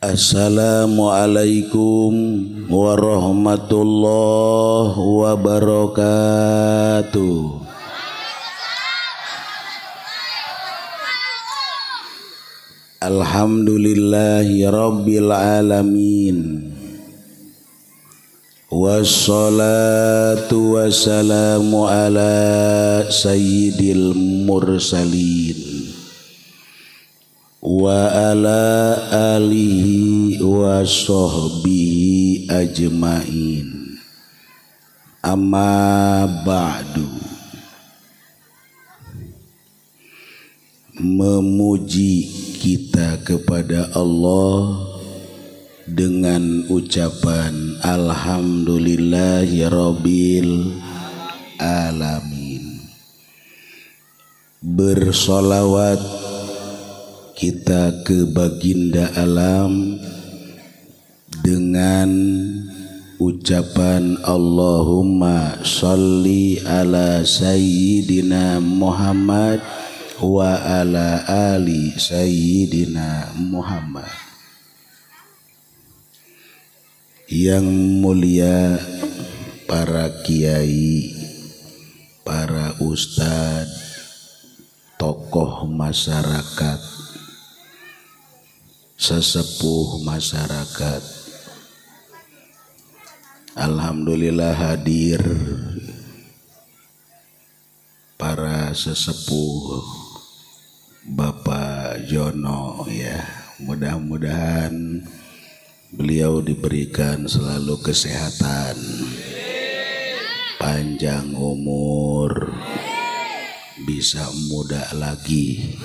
Assalamualaikum warahmatullahi wabarakatuh. Alhamdulillahi rabbil alamin. Wassalatu wassalamu ala sayyidil mursalin wa ala alihi wa sahbihi ajmain. Amma ba'du. Memuji kita kepada Allah dengan ucapan alhamdulillahirabbil alamin. Bersolawat kita ke baginda alam dengan ucapan Allahumma sholli ala sayyidina Muhammad wa ala ali sayyidina Muhammad. Yang mulia para kiai, para ustadz, tokoh masyarakat, sesepuh masyarakat, alhamdulillah hadir para sesepuh Bapak Jono ya. Mudah-mudahan beliau diberikan selalu kesehatan, panjang umur, bisa muda lagi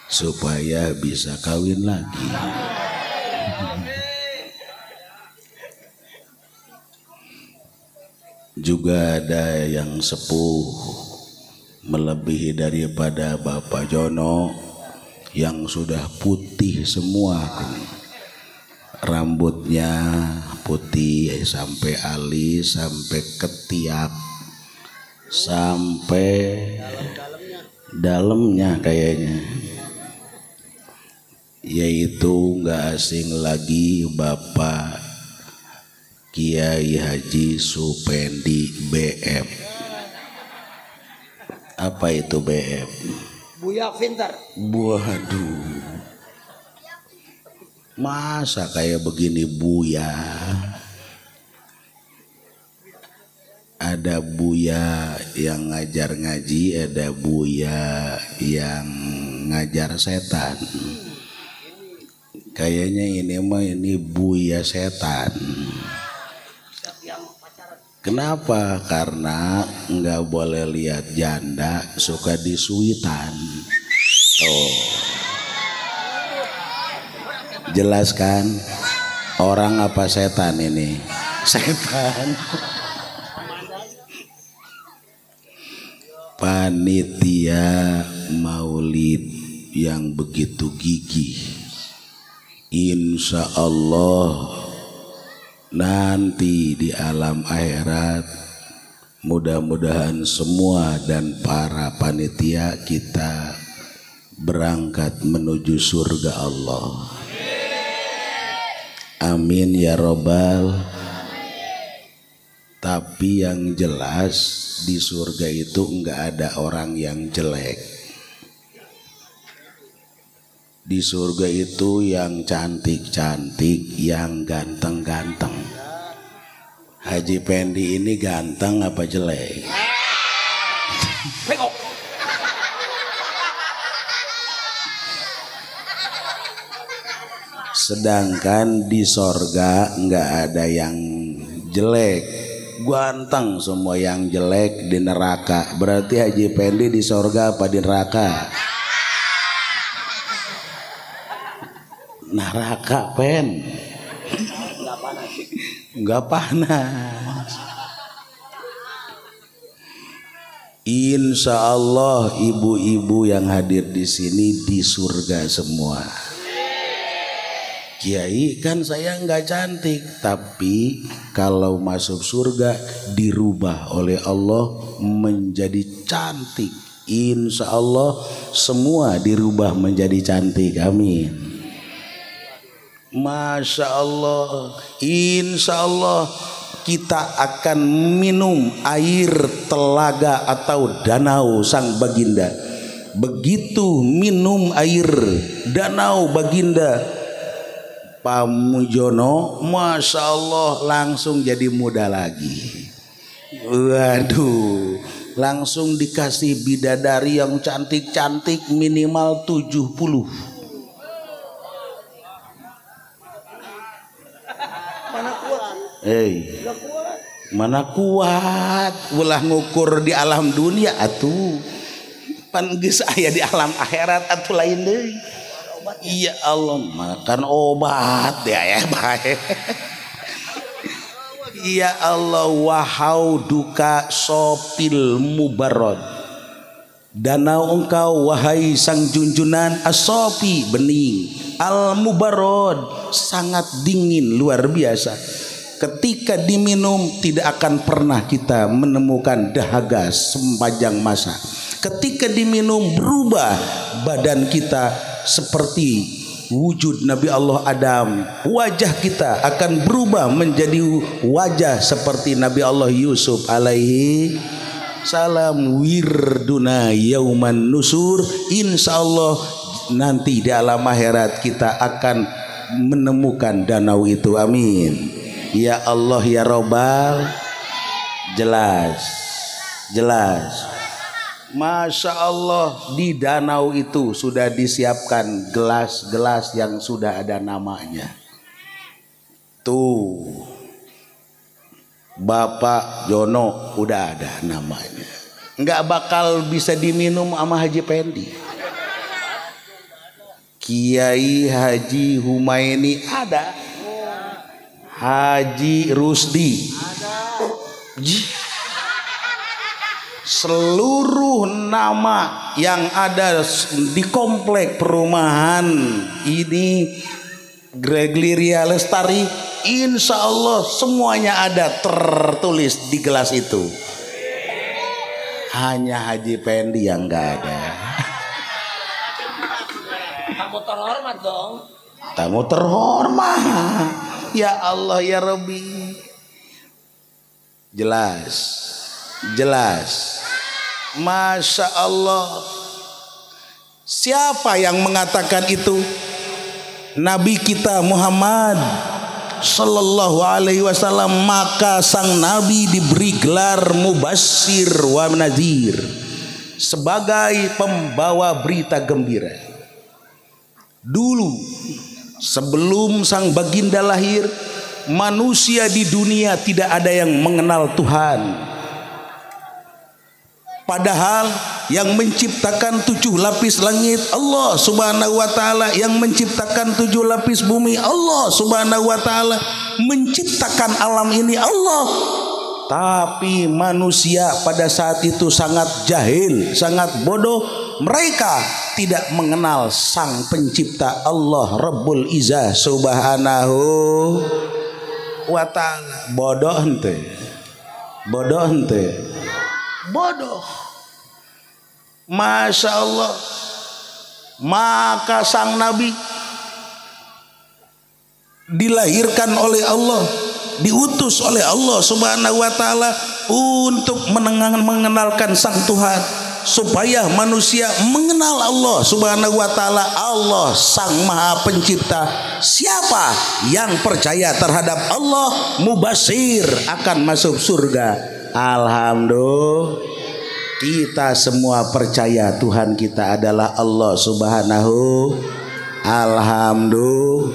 supaya bisa kawin lagi. Juga ada yang sepuh melebihi daripada Bapak Jono yang sudah putih semua, rambutnya putih sampai alis, sampai ketiak, sampai dalamnya kayaknya, yaitu nggak asing lagi Bapak Kiai Haji Supendi BF. Apa itu BF? Buya Pintar. Waduh, masa kayak begini Buya? Ada Buya yang ngajar ngaji, ada Buya yang ngajar setan. Kayaknya ini mah ini Buya setan. Kenapa? Karena nggak boleh lihat janda suka disuitan. Tuh, jelaskan orang apa setan ini? Setan. Panitia maulid yang begitu gigih, insya Allah nanti di alam akhirat mudah-mudahan semua dan para panitia kita berangkat menuju surga Allah. Amin ya robbal. Tapi yang jelas di surga itu enggak ada orang yang jelek. Di surga itu yang cantik-cantik, yang ganteng-ganteng. Haji Pendi ini ganteng apa jelek? Sedangkan di sorga nggak ada yang jelek, ganteng semua. Yang jelek di neraka. Berarti Haji Pendi di sorga apa di neraka? Neraka pen, nggak panas. Insya Allah ibu-ibu yang hadir di sini di surga semua. Kiai kan saya nggak cantik, tapi kalau masuk surga dirubah oleh Allah menjadi cantik. Insya Allah semua dirubah menjadi cantik. Amin. Masya Allah, insya Allah kita akan minum air telaga atau danau sang baginda. Begitu minum air danau baginda Pamujono, Masya Allah langsung jadi muda lagi. Waduh, langsung dikasih bidadari yang cantik-cantik minimal 70. Mana kuat? Hey, Gak kuat. mana kuat ulah ngukur di alam dunia atuh. Pan geus aya di alam akhirat atuh lain deui. Iya Allah, makan obat ya baik. Ya Allah, wahau duka sopil mubarrod, danau engkau wahai sang junjunan asopi bening al mubarrod, sangat dingin luar biasa. Ketika diminum tidak akan pernah kita menemukan dahaga sepanjang masa. Ketika diminum berubah badan kita seperti wujud Nabi Allah Adam. Wajah kita akan berubah menjadi wajah seperti Nabi Allah Yusuf alaihi salam. Wirduna yauman nusur, insya Allah nanti di alam akhirat kita akan menemukan danau itu. Amin ya Allah ya Robbal. Jelas Masya Allah, di danau itu sudah disiapkan gelas-gelas yang sudah ada namanya. Tuh, Bapak Jono udah ada namanya. Nggak bakal bisa diminum sama Haji Pendi. Kiai Haji Humaini ada. Haji Rusdi ada. Seluruh nama yang ada di komplek perumahan ini Gregliria Lestari, insya Allah semuanya ada tertulis di gelas itu. Hanya Haji Pendi yang nggak ada. Tamu terhormat dong. Tamu terhormat. Ya Allah ya Rabbi. Jelas. Masya Allah. Siapa yang mengatakan itu? Nabi kita Muhammad Sallallahu alaihi wasallam. Maka sang Nabi diberi gelar Mubasyir wa Nadhir, sebagai pembawa berita gembira. Dulu sebelum sang baginda lahir, manusia di dunia tidak ada yang mengenal Tuhan. Padahal yang menciptakan 7 lapis langit Allah subhanahu wa ta'ala, yang menciptakan 7 lapis bumi Allah subhanahu wa ta'ala, menciptakan alam ini Allah. Tapi manusia pada saat itu sangat jahil, sangat bodoh. Mereka tidak mengenal sang pencipta Allah Rabbul Izzah subhanahu wa ta'ala. Bodoh Masya Allah. Maka sang Nabi dilahirkan oleh Allah, diutus oleh Allah subhanahu wa ta'ala untuk mengenalkan sang Tuhan, supaya manusia mengenal Allah subhanahu wa ta'ala, Allah sang maha pencipta. Siapa yang percaya terhadap Allah, mubasyir, akan masuk surga. Alhamdulillah, kita semua percaya Tuhan kita adalah Allah subhanahu. Alhamdulillah.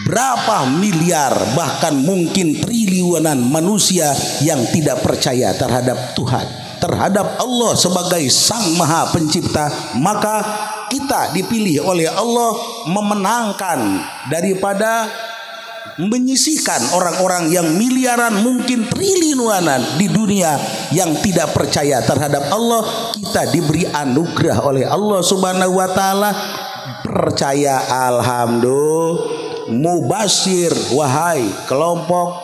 Berapa miliar bahkan mungkin triliunan manusia yang tidak percaya terhadap Tuhan, terhadap Allah sebagai sang maha pencipta. Maka kita dipilih oleh Allah memenangkan daripada menyisihkan orang-orang yang miliaran mungkin triliunan di dunia yang tidak percaya terhadap Allah. Kita diberi anugerah oleh Allah subhanahu wa ta'ala percaya. Alhamdulillah. Mubasyir, wahai kelompok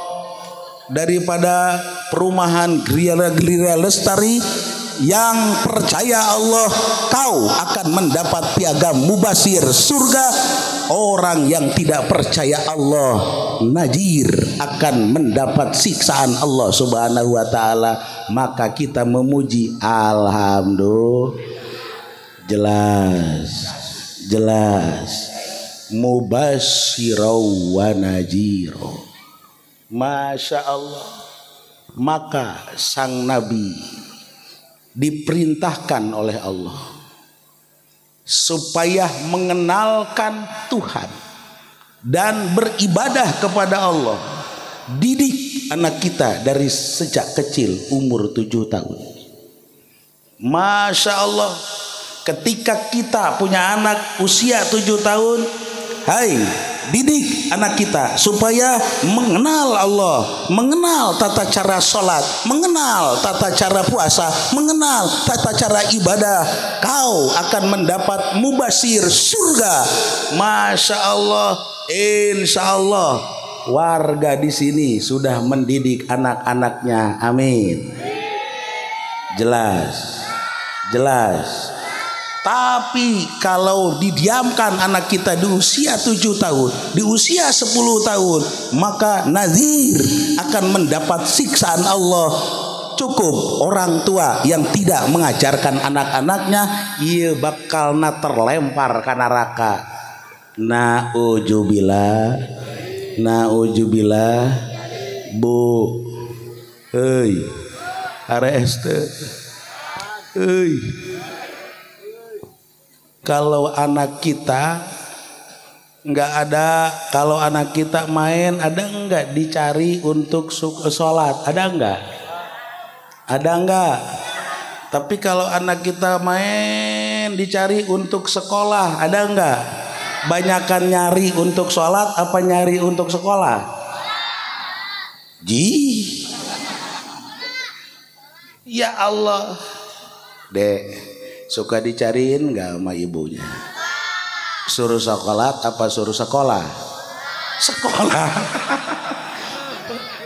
daripada perumahan Gregliria Lestari yang percaya Allah, kau akan mendapat piagam mubasyir surga. orang yang tidak percaya Allah najir akan mendapat siksaan Allah Subhanahu wa taala. Maka kita memuji alhamdulillah. Jelas mubasyirau wa najiro. Masya Allah. Maka sang Nabi diperintahkan oleh Allah supaya mengenalkan Tuhan dan beribadah kepada Allah. Didik anak kita dari sejak kecil umur 7 tahun. Masya Allah. Ketika kita punya anak usia 7 tahun, hai, didik anak kita supaya mengenal Allah, mengenal tata cara sholat, mengenal tata cara puasa, mengenal tata cara ibadah. Kau akan mendapat mubasir surga. Masya Allah, insya Allah warga di sini sudah mendidik anak-anaknya. Amin. Jelas. Tapi kalau didiamkan anak kita di usia 7 tahun, di usia 10 tahun, maka nazir akan mendapat siksaan Allah. Cukup orang tua yang tidak mengajarkan anak-anaknya, ia bakal terlempar ke neraka. Naujubillah. Bu, hei, areste, hei. Kalau anak kita nggak ada, kalau anak kita main, ada nggak dicari untuk sholat? Ada nggak? Ada nggak? Tapi kalau anak kita main dicari untuk sekolah, ada nggak? Banyakan nyari untuk sholat apa nyari untuk sekolah? Ya Allah, Dek. Suka dicariin gak sama ibunya? Suruh sekolah apa suruh sekolah? Sekolah.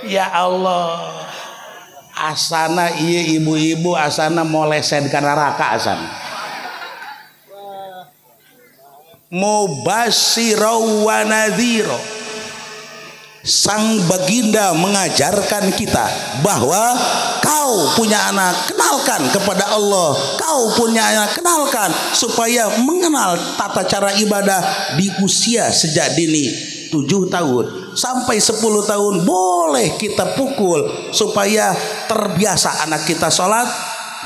Ya Allah. Asana iya ibu-ibu asana molesen ke neraka asana. Mubasyirau wa nadhiro. Sang baginda mengajarkan kita bahwa kau punya anak, kenalkan kepada Allah. Kau punya anak, kenalkan supaya mengenal tata cara ibadah di usia sejak dini 7 tahun sampai 10 tahun boleh kita pukul supaya terbiasa anak kita sholat.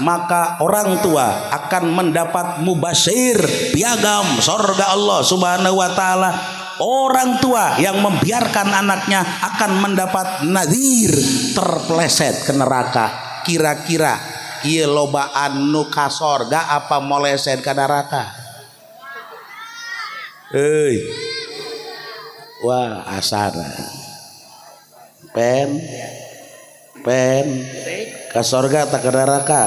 Maka orang tua akan mendapat mubasyir piagam surga Allah Subhanahu wa taala. Orang tua yang membiarkan anaknya akan mendapat nazir terpleset ke neraka. Kira-kira ieu lobaan nu ka sorga apa moleset ke neraka? Wah asana pen ke sorga tak ke neraka?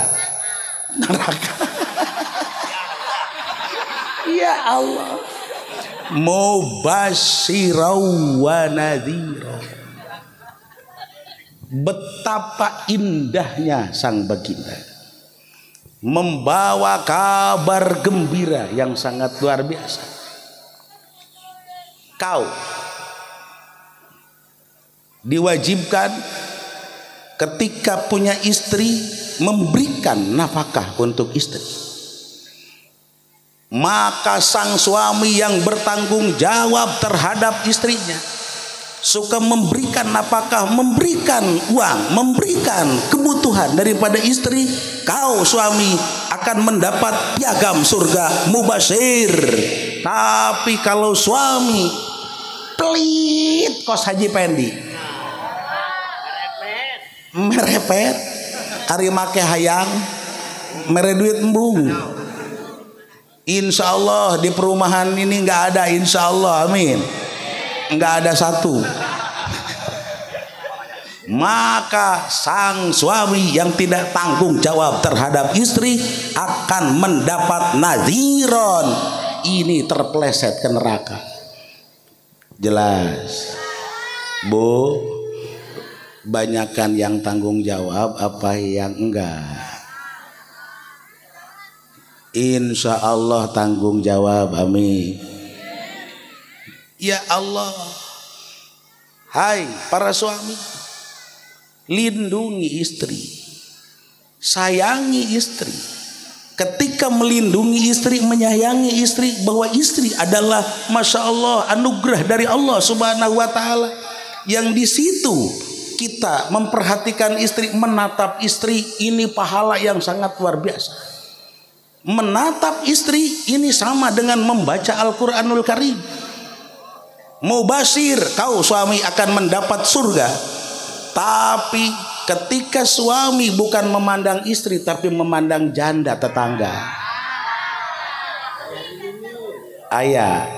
Ya Allah. Mubasyirau wa nadhiro. Betapa indahnya sang baginda membawa kabar gembira yang sangat luar biasa. Kau diwajibkan ketika punya istri memberikan nafkah untuk istri. Maka sang suami yang bertanggung jawab terhadap istrinya suka memberikan nafkah, memberikan uang, memberikan kebutuhan daripada istri. Kau suami akan mendapat piagam surga mubasyir. Tapi kalau suami pelit kos Haji Pendi merepet ari make hayang mere duit embung. Insya Allah di perumahan ini nggak ada, insya Allah, amin, nggak ada satu. Maka sang suami yang tidak tanggung jawab terhadap istri akan mendapat nadhiron. Ini terpleset ke neraka. Jelas, Bu. Banyakan yang tanggung jawab apa yang enggak? Insya Allah tanggung jawab, amin. Ya Allah, hai para suami, lindungi istri, sayangi istri. Ketika melindungi istri, menyayangi istri, bahwa istri adalah masya Allah anugerah dari Allah Subhanahu wa Ta'ala, yang di situ kita memperhatikan istri, menatap istri, ini pahala yang sangat luar biasa. Menatap istri ini sama dengan membaca Al-Quranul Karim. Mubashir, kau suami akan mendapat surga. Tapi ketika suami bukan memandang istri tapi memandang janda tetangga, ayah,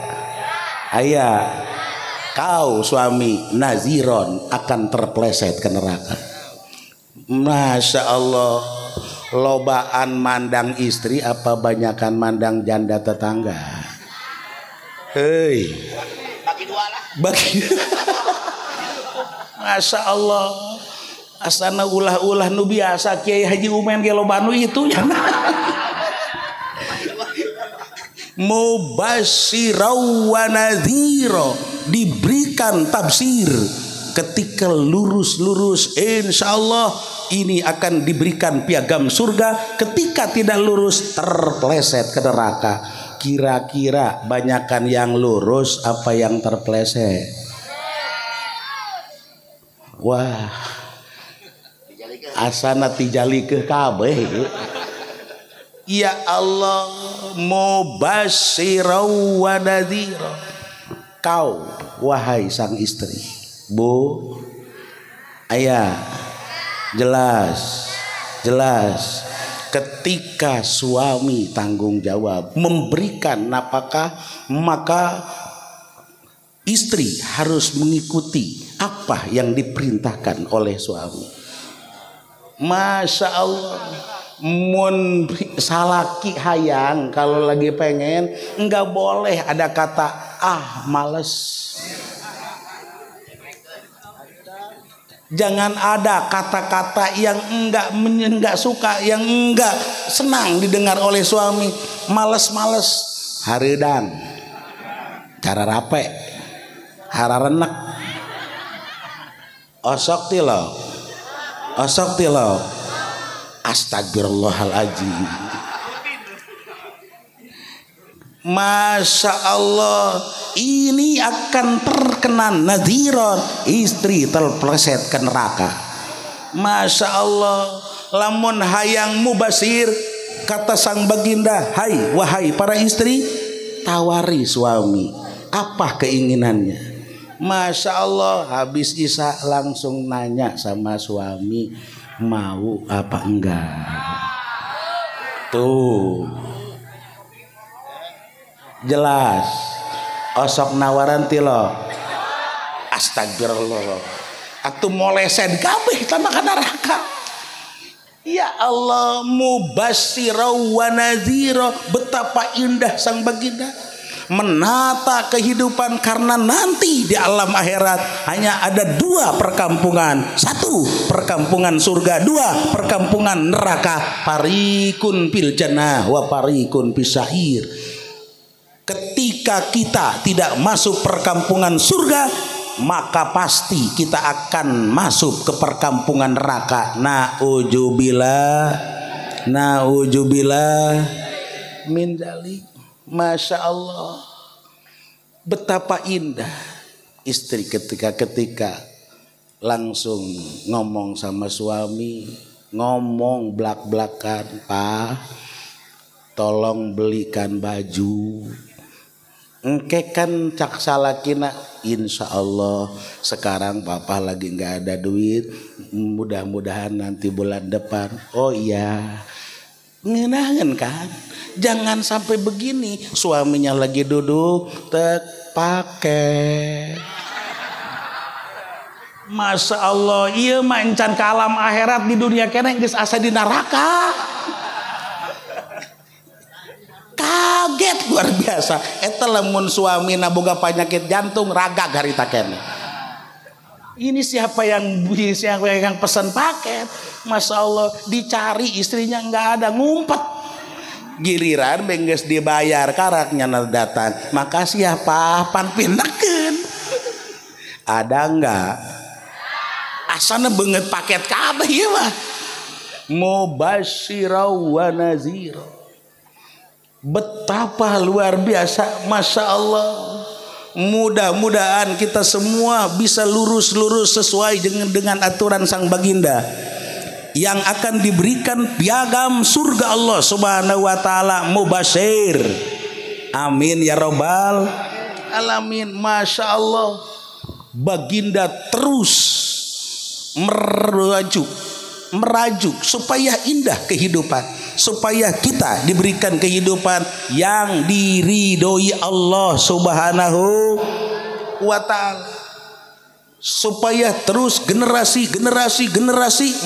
kau suami naziron akan terpleset ke neraka. Masya Allah, lobaan mandang istri apa banyakan mandang janda tetangga? Hei, bagi Masya Allah, asana ulah-ulah nu biasa Kiai Haji Umen ge lobanu itu ya. Mubasyirau wa nadhira, diberikan tafsir. Ketika lurus insya Allah ini akan diberikan piagam surga. Ketika tidak lurus terpleset ke neraka. Kira-kira banyakan yang lurus apa yang terpleset? Wah, asana tijali ke kabeh. Ya Allah, mubasyirau wa nadhira. Kau wahai sang istri, bu, ayah, jelas. Ketika suami tanggung jawab memberikan nafkah, maka istri harus mengikuti apa yang diperintahkan oleh suami. Masya Allah, mun salaki hayang kalau lagi pengen, enggak boleh ada kata males. Jangan ada kata-kata yang enggak suka, yang enggak senang didengar oleh suami. Males-males, haredan, cara rape, hararenek, osok tilo, astagfirullahaladzim. Masya Allah, ini akan terkena nadhiron, istri terpleset ke neraka. Masya Allah, lamun hayang mubasir, kata sang baginda, wahai para istri, tawari suami apa keinginannya. Masya Allah, habis isya langsung nanya sama suami, mau apa enggak. Tuh jelas, osok nawaran tilo, astagfirullah, atuh moleset kabeh tanah ka neraka. Ya Allah, mubasyirau wa nadhira, betapa indah sang baginda menata kehidupan, karena nanti di alam akhirat hanya ada dua perkampungan, satu perkampungan surga, dua perkampungan neraka. Parikun fil jannah wa parikun fis sa'ir. Ketika kita tidak masuk perkampungan surga, maka pasti kita akan masuk ke perkampungan neraka. Na'udzubillah min dzalik. Masya Allah, betapa indah istri ketika langsung ngomong sama suami, ngomong belak-belakan, Pak, tolong belikan baju. Engke kan cak salakina, insya Allah sekarang papa lagi nggak ada duit, mudah-mudahan nanti bulan depan. Oh iya, ngenangan kan, jangan sampai begini, suaminya lagi duduk tek pakai. Masya Allah, iya mancan ke alam akhirat, di dunia kene geus asa di neraka. Kaget luar biasa. Eta lamun suami boga penyakit jantung, ragag harita kene. Ini siapa yang pesan paket? Masya Allah, dicari istrinya nggak ada, ngumpet. Giliran bengges dibayar karaknya datang. Makasih ya Pak, pan pindakeun. Ada enggak? Asana banget paket kabeh ya mah. Mubasyirau wa nazira. Betapa luar biasa, Masya Allah. Mudah-mudahan kita semua bisa lurus-lurus sesuai dengan aturan sang baginda yang akan diberikan piagam surga Allah Subhanahu wa taala mubasyir. Amin ya rabbal alamin. Masya Allah. Baginda terus merajuk supaya indah kehidupan, supaya kita diberikan kehidupan yang diridhoi Allah Subhanahu wa taala, supaya terus generasi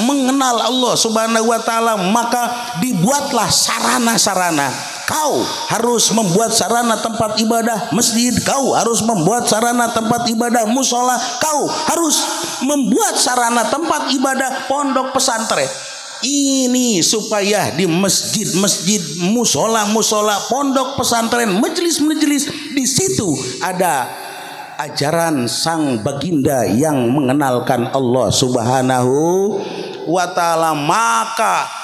mengenal Allah Subhanahu wa taala. Maka dibuatlah sarana-sarana. Kau harus membuat sarana tempat ibadah masjid, kau harus membuat sarana tempat ibadah musola, kau harus membuat sarana tempat ibadah pondok pesantren. Ini supaya di masjid-masjid, musola-musola, pondok pesantren, majelis-majelis, di situ ada ajaran sang baginda yang mengenalkan Allah Subhanahu wa taala. Maka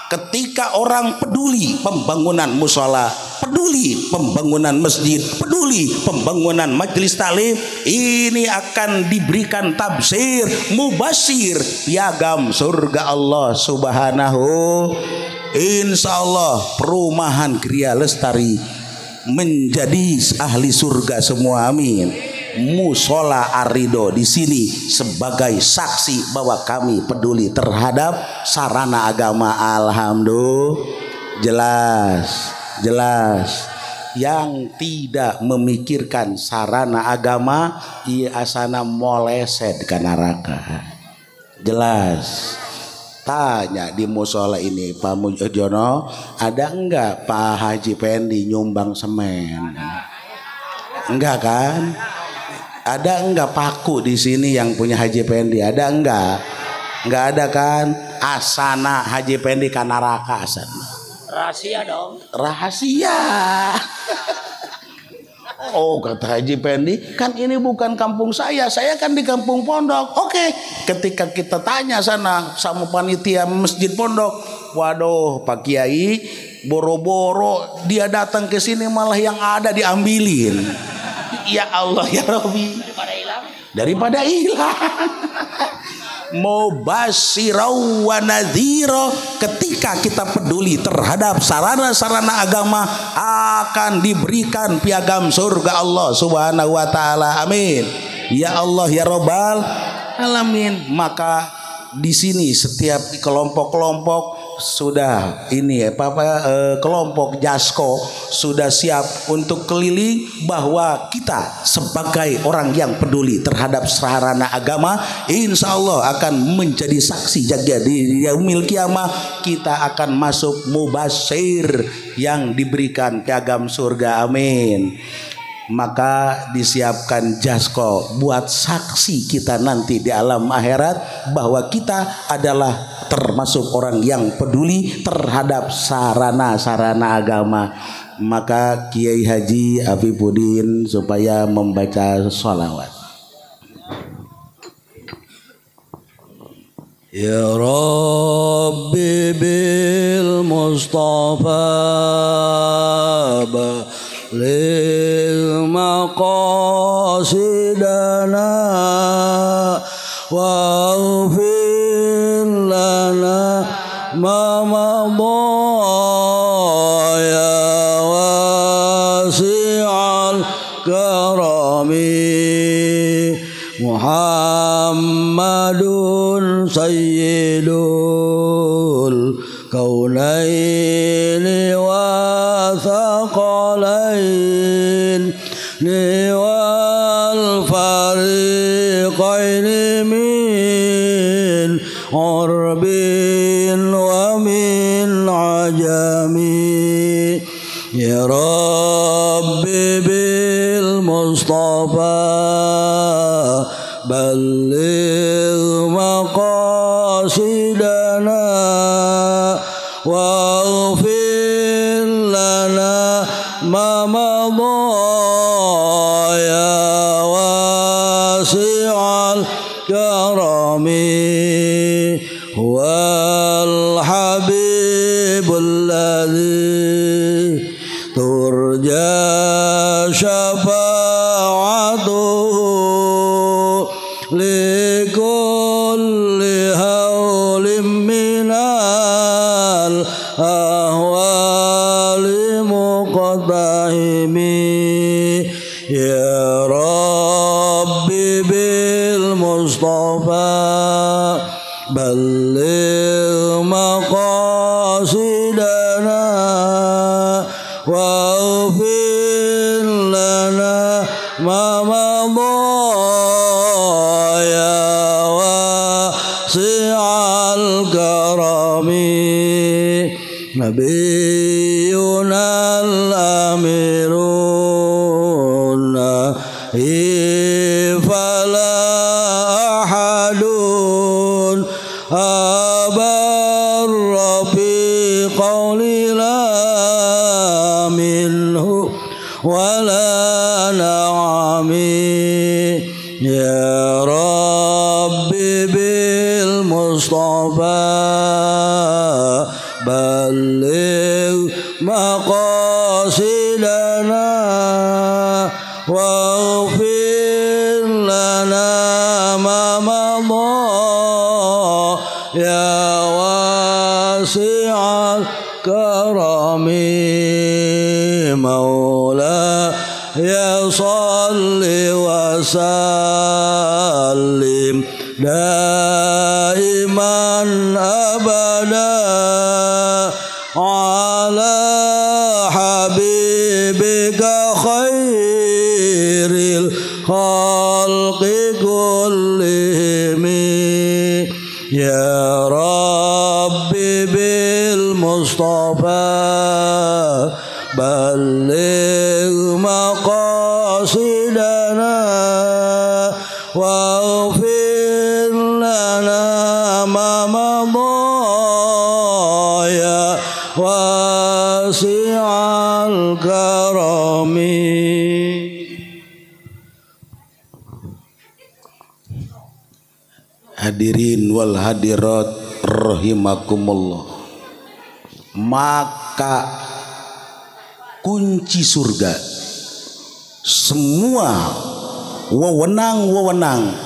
ketika orang peduli pembangunan musola, peduli pembangunan masjid, peduli pembangunan majelis taklim, ini akan diberikan tafsir mubasyir piagam surga Allah Subhanahu. Insya Allah perumahan Gria Lestari menjadi ahli surga semua, amin. Musola Arido di sini sebagai saksi bahwa kami peduli terhadap sarana agama. Alhamdulillah. Jelas. Yang tidak memikirkan sarana agama ieu asana moleset ka neraka. Jelas. Tanya di musola ini Pak Mujono, ada enggak Pak Haji Pendi nyumbang semen? Enggak kan? Ada enggak paku di sini yang punya Haji Pendi? Ada enggak? Enggak ada kan? Asana Haji Pendi ka neraka asana. Rahasia dong. Rahasia. Oh kata Haji Pendi, kan ini bukan kampung saya kan di kampung pondok. Oke, ketika kita tanya sana sama panitia masjid pondok, waduh Pak Kiai, boro-boro dia datang ke sini malah yang ada diambilin. Ya Allah ya Rabbi, daripada hilang. Mubasyirau wa nadhira. Ketika kita peduli terhadap sarana-sarana agama, akan diberikan piagam surga Allah Subhanahu wa taala. Amin. Ya Allah ya Rabbal alamin. Maka di sini setiap kelompok-kelompok sudah ini kelompok Jasko sudah siap untuk keliling, bahwa kita sebagai orang yang peduli terhadap sarana agama insya Allah akan menjadi saksi jaga di yaumil kiamah. Kita akan masuk mubasyir yang diberikan piagam surga, amin. Maka disiapkan Jasko buat saksi kita nanti di alam akhirat bahwa kita adalah termasuk orang yang peduli terhadap sarana-sarana agama. Maka Kiai Haji Afifuddin supaya membaca sholawat. Ya Rabbi bil Mustafa lil maqasidana waghfir lana ma madaya wasi'al karami Muhammadun sayyidul kaunaini wa thaqalain wal fariqaini min urbin wa min ajami ya Rabbi bil Mustafa balligh maqasidana waghfir huwal habibul ladzi turja syafa'atuhu likulli haulim minal ahwali muqtahimi ya Rabbi bil Mustafa balligh maqasidana waghfir lana ma madha ya wasi'al karami nabiyuna al-amiruna fala ahadun abarra fi qawli la minhu wala na'ami ya Rabbi bil Mustafa balligh maqasidana waghfir lana ma madha ya wasi'al karami maula ya salli wa sallim daiman abada ala habibika khairil khalqi kullihim ya Rabbi bil Mustafa balligh maqasidana waghfir lana ma madha ya wasi'al karami. Hadirin wal hadirat rahimakumullah, maka kunci surga semua wewenang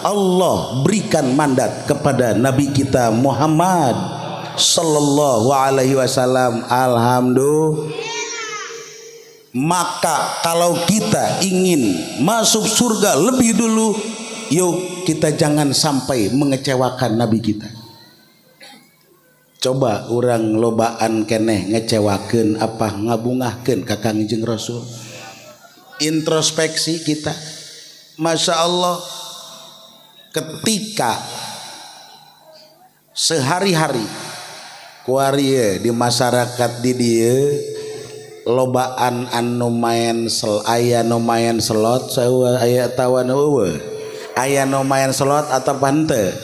Allah berikan mandat kepada Nabi kita Muhammad sallallahu alaihi wasallam. Alhamdulillah. Maka kalau kita ingin masuk surga lebih dulu, yuk kita jangan sampai mengecewakan Nabi kita. Coba orang lobaan keneh ngecewakeun apa ngabungahkeun ka Kangjeng Rasul. Introspeksi kita. Masya Allah, ketika sehari-hari kuarie di masyarakat di dia lobaan anu main aya nu main slot saeueuh aya tawan eueuh aya nu main slot atau pante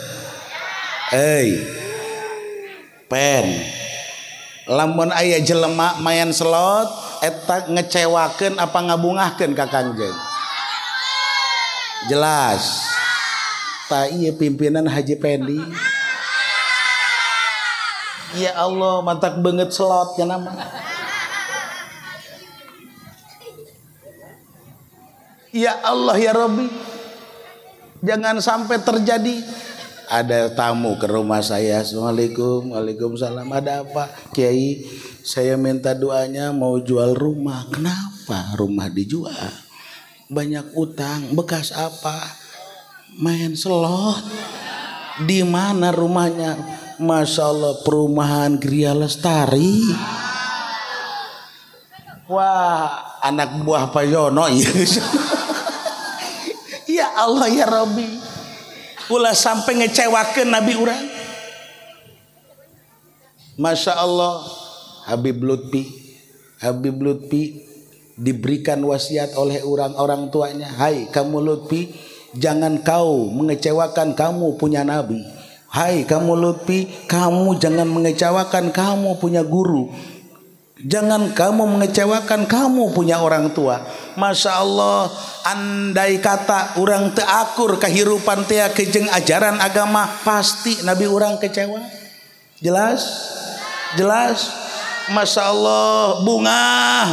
pen lamun aya jelema main slot eta ngecewakeun apa ngabungahkeun ka Kangjeng jelas ta ieu pimpinan Haji Pendi ya Allah mantak banget slotnya nama. Ya Allah ya Rabbi, jangan sampai terjadi ada tamu ke rumah saya. Assalamualaikum, waalaikumsalam. Ada apa Kiai? Saya minta doanya mau jual rumah. Kenapa rumah dijual? Banyak utang. Bekas apa? Main slot. Di mana rumahnya? Masya Allah, perumahan Gria Lestari. Wah, anak buah Pak Yono ya. Ya Allah ya Rabbi, ulah sampai ngecewakeun Nabi urang. Masya Allah, Habib Lutfi diberikan wasiat oleh orang tuanya. Hai kamu Lutfi, jangan kau mengecewakan kamu punya Nabi. Hai kamu Lutfi, kamu jangan mengecewakan kamu punya guru. Jangan kamu mengecewakan, kamu punya orang tua. Masya Allah, andai kata orang teakur kehirupan tia kejeng ajaran agama, pasti Nabi orang kecewa. Jelas? Jelas? Masya Allah, bunga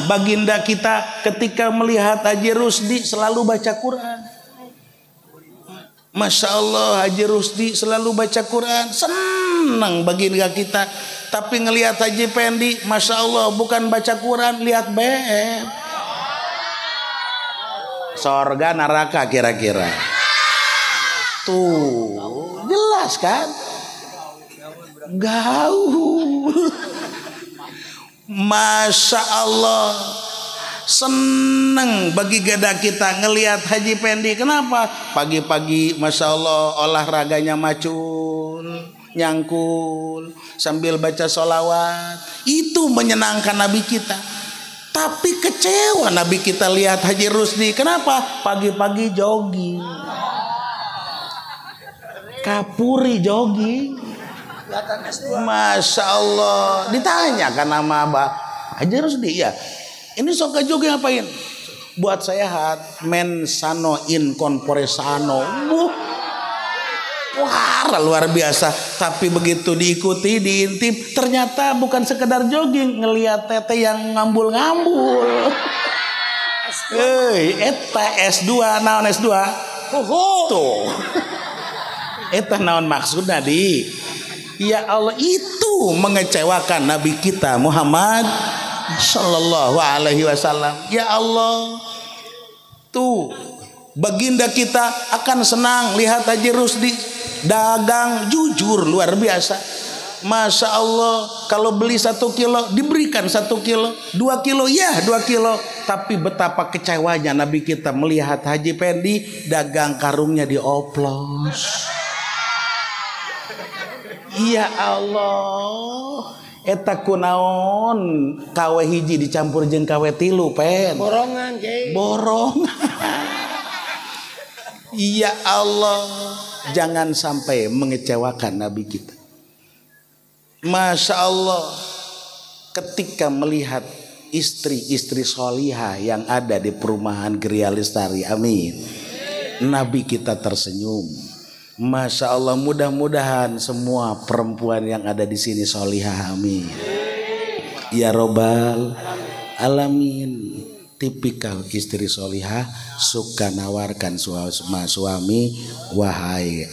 baginda kita ketika melihat Haji Rusdi selalu baca Quran. Masya Allah, Haji Rusdi selalu baca Quran, senang baginda kita. Tapi ngelihat Haji Pendi, Masya Allah, bukan baca Quran, lihat BM. Sorga neraka kira-kira. Tuh, jelas kan? Gaul. Masya Allah, seneng bagi gada kita ngelihat Haji Pendi. Kenapa? Pagi-pagi Masya Allah olahraganya macul, nyangkul sambil baca sholawat. Itu menyenangkan Nabi kita. Tapi kecewa Nabi kita lihat Haji Rusdi. Kenapa? Pagi-pagi jogging, kapuri jogging. Masya Allah. Ditanyakan nama Abah Haji Rusdi, ya ini sok jogging ngapain? Buat sehat, men sano in corpore sano. Wah, luar biasa. Tapi begitu diikuti, diintip, ternyata bukan sekedar jogging, ngelihat tete yang ngambul-ngambul. Eta S2, naon S2? Tuh. Eta naon maksudnya di? Ya Allah, itu mengecewakan Nabi kita Muhammad sallallahu alaihi wasallam. Ya Allah, tuh baginda kita akan senang lihat Haji Rusdi dagang jujur luar biasa. Masya Allah, kalau beli 1 kilo diberikan 1 kilo, 2 kilo ya 2 kilo. Tapi betapa kecewanya Nabi kita melihat Haji Pendi dagang karungnya dioplos. Ya Allah, eta kunaon kawe hiji dicampur jeung kawe tilu pen. Borongan, Jay. Borongan. Ya Allah, jangan sampai mengecewakan Nabi kita. Masya Allah, ketika melihat istri-istri solihah yang ada di perumahan Geria Lestari, amin, Nabi kita tersenyum. Masya Allah, mudah-mudahan semua perempuan yang ada di sini solihah, amin. Ya Robbal Alamin. Tipikal istri solihah, suka nawarkan suami, wahai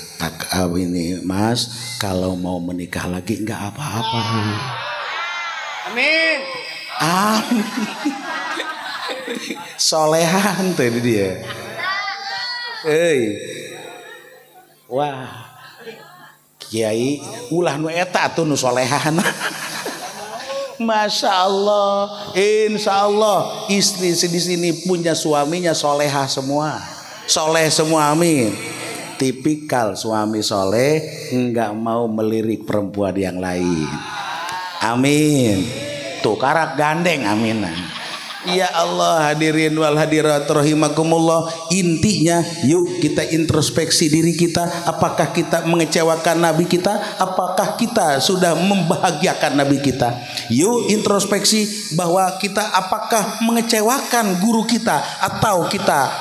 ini mas, kalau mau menikah lagi nggak apa-apa. Amin. Amin. Solehan tuh dia. Wah, kiai ulah nu eta atuh nu solehan. Masya Allah, insya Allah istri di sini punya suaminya solehah semua, soleh semua, amin. Tipikal suami soleh, nggak mau melirik perempuan yang lain, amin. Tuh karak gandeng, amin. Ya Allah, hadirin wal hadirat rahimakumullah. Intinya yuk kita introspeksi diri kita. Apakah kita mengecewakan Nabi kita? Apakah kita sudah membahagiakan Nabi kita? Yuk introspeksi bahwa kita apakah mengecewakan guru kita, atau kita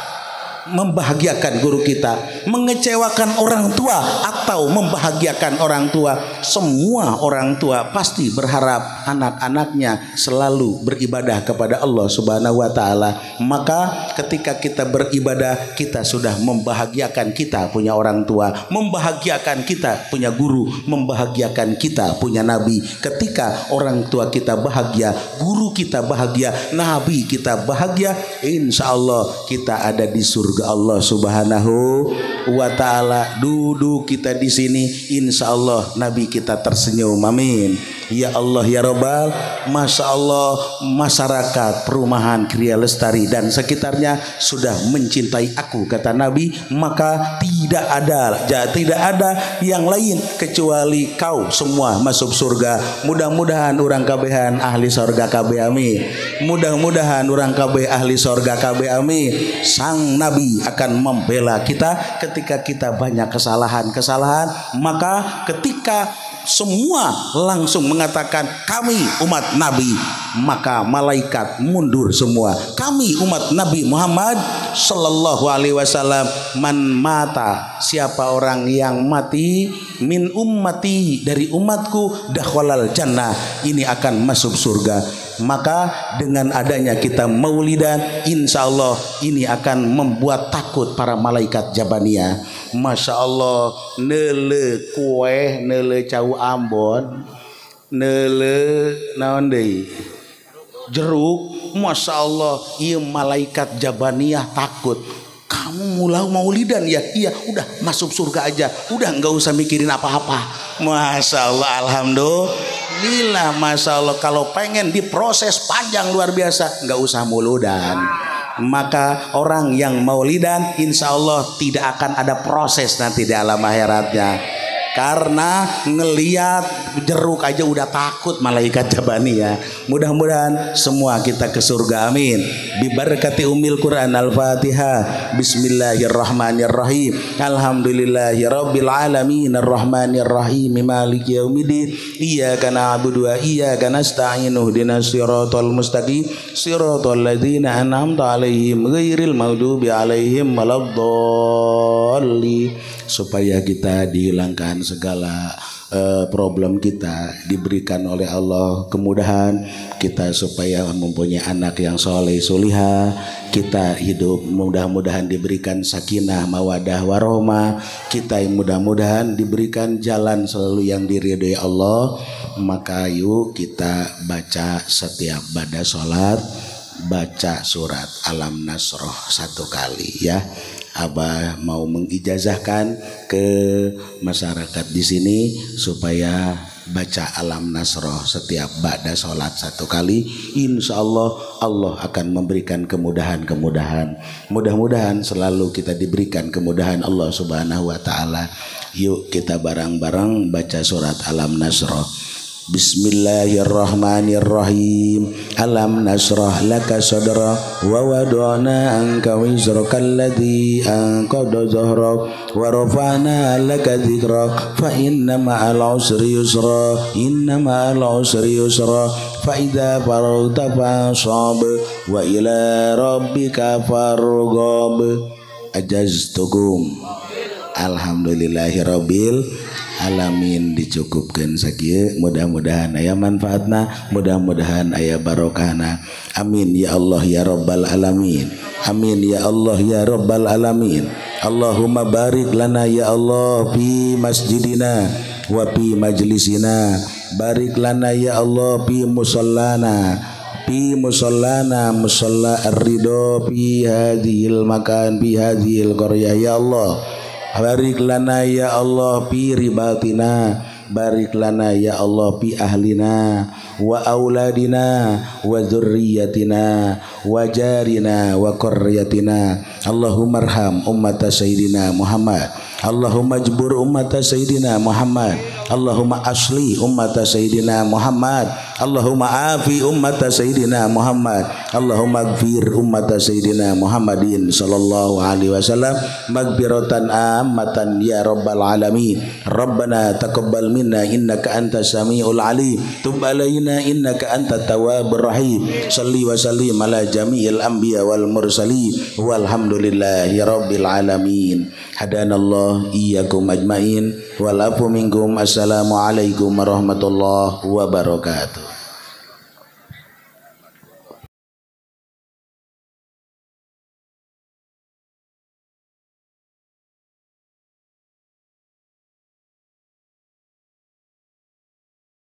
membahagiakan guru kita, mengecewakan orang tua atau membahagiakan orang tua. Semua orang tua pasti berharap anak-anaknya selalu beribadah kepada Allah Subhanahu wa taala. Maka ketika kita beribadah, kita sudah membahagiakan kita punya orang tua, membahagiakan kita punya guru, membahagiakan kita punya nabi. Ketika orang tua kita bahagia, guru kita bahagia, nabi kita bahagia, insya Allah kita ada di surga Allah Subhanahu wa taala. Duduk kita di sini, insya Allah Nabi kita tersenyum, amin. Ya Allah ya Robbal. Masya Allah, masyarakat perumahan Geria Lestari dan sekitarnya sudah mencintai aku, kata Nabi. Maka tidak ada yang lain kecuali kau semua masuk surga. Mudah-mudahan orang kabehan ahli surga kabeh, amin. Mudah-mudahan orang kabeh ahli surga kabeh, amin. Sang Nabi akan membela kita ketika kita banyak kesalahan. Maka ketika semua langsung mengatakan kami umat Nabi, maka malaikat mundur semua. Kami umat Nabi Muhammad sallallahu alaihi wasallam, man mata, siapa orang yang mati, min ummati, dari umatku, dakhalal jannah, ini akan masuk surga. Maka dengan adanya kita maulidan, insya Allah ini akan membuat takut para malaikat Jabaniyah. Masya Allah, nele kue, nele cau Ambon, nele naon deui jeruk, Masya Allah, iya malaikat Jabaniyah takut. Kamu mulai maulidan ya? Iya, udah masuk surga aja, udah nggak usah mikirin apa-apa. Masya Allah, alhamdulillah, Masya Allah. Kalau pengen diproses panjang luar biasa, nggak usah muludan. Maka orang yang maulidan, insya Allah tidak akan ada proses nanti di alam akhiratnya. Karena ngeliat jeruk aja udah takut malaikat Jabaniyah. Mudah-mudahan semua kita ke surga, amin. Bibarakati umil Quran al-Fatihah. Bismillahirrahmanirrahim. Alhamdulillahirabbil alamin arrahmanirrahim maliki yaumiddin. Iyyaka na'budu wa iyyaka nasta'in ihdinas siratal mustaqim siratal ladzina an'amta 'alaihim ghairil maghdubi 'alaihim waladdallin. Supaya kita dihilangkan segala problem kita, diberikan oleh Allah kemudahan kita supaya mempunyai anak yang soleh solihah, kita hidup mudah-mudahan diberikan sakinah mawadah warahmah, kita yang mudah-mudahan diberikan jalan selalu yang diridhoi Allah. Maka yuk kita baca setiap badah sholat, baca surat Alam Nasroh 1 kali ya. Abah mau mengijazahkan ke masyarakat di sini supaya baca Alam Nasroh setiap ba'da sholat 1 kali. Insya Allah Allah akan memberikan kemudahan-kemudahan. Mudah-mudahan selalu kita diberikan kemudahan Allah Subhanahu wa Ta'ala. Yuk kita bareng-bareng baca surat Alam Nasroh. Bismillahirrahmanirrahim. Alam nasrah laka sadra wa wada'na anka wizraka alladhi anqadha dhahrak wa rafa'na laka dhikrak fa inna ma'al usri yusra inna ma'al usri yusra fa idza faragta fansab wa ila rabbika farghab. Ajaztukum. Alhamdulillahirabbil alamin. Dicukupkan sakieu, mudah-mudahan aya manfaatna, mudah-mudahan aya barokahna. Amin ya Allah ya rabbal alamin. Amin ya Allah ya rabbal alamin. Allahumma barik lana ya Allah fi masjidina wa fi majlisina. Barik lana ya Allah fi musallana, fi musallana musalla ar-ridha fi hadhil makan fi hadhil qaryah ya Allah. Barik lana ya Allah fi ribatina, barik lana ya Allah fi ahlina wa auladina wa dzurriyyatina wa jarina wa qaryatina. Allahumma arham ummata sayyidina Muhammad. Allahumma jbur ummata sayyidina Muhammad. Allahumma asli ummata sayyidina Muhammad. Allahumma afi ummata sayyidina Muhammad. Allahumma gfir ummata sayyidina Muhammadin sallallahu alaihi wasallam magfiratan ammatan ya rabbal alamin. Rabbana taqabbal minna innaka antas samiul alim. Tub alaina innaka antat tawwabur rahim. Shalli wa sallim ala jami'il anbiya wal mursalin walhamdulillahi rabbil alamin. Hadanallah iyyakum ajmain wal afu minkum. Assalamualaikum warahmatullahi wabarakatuh.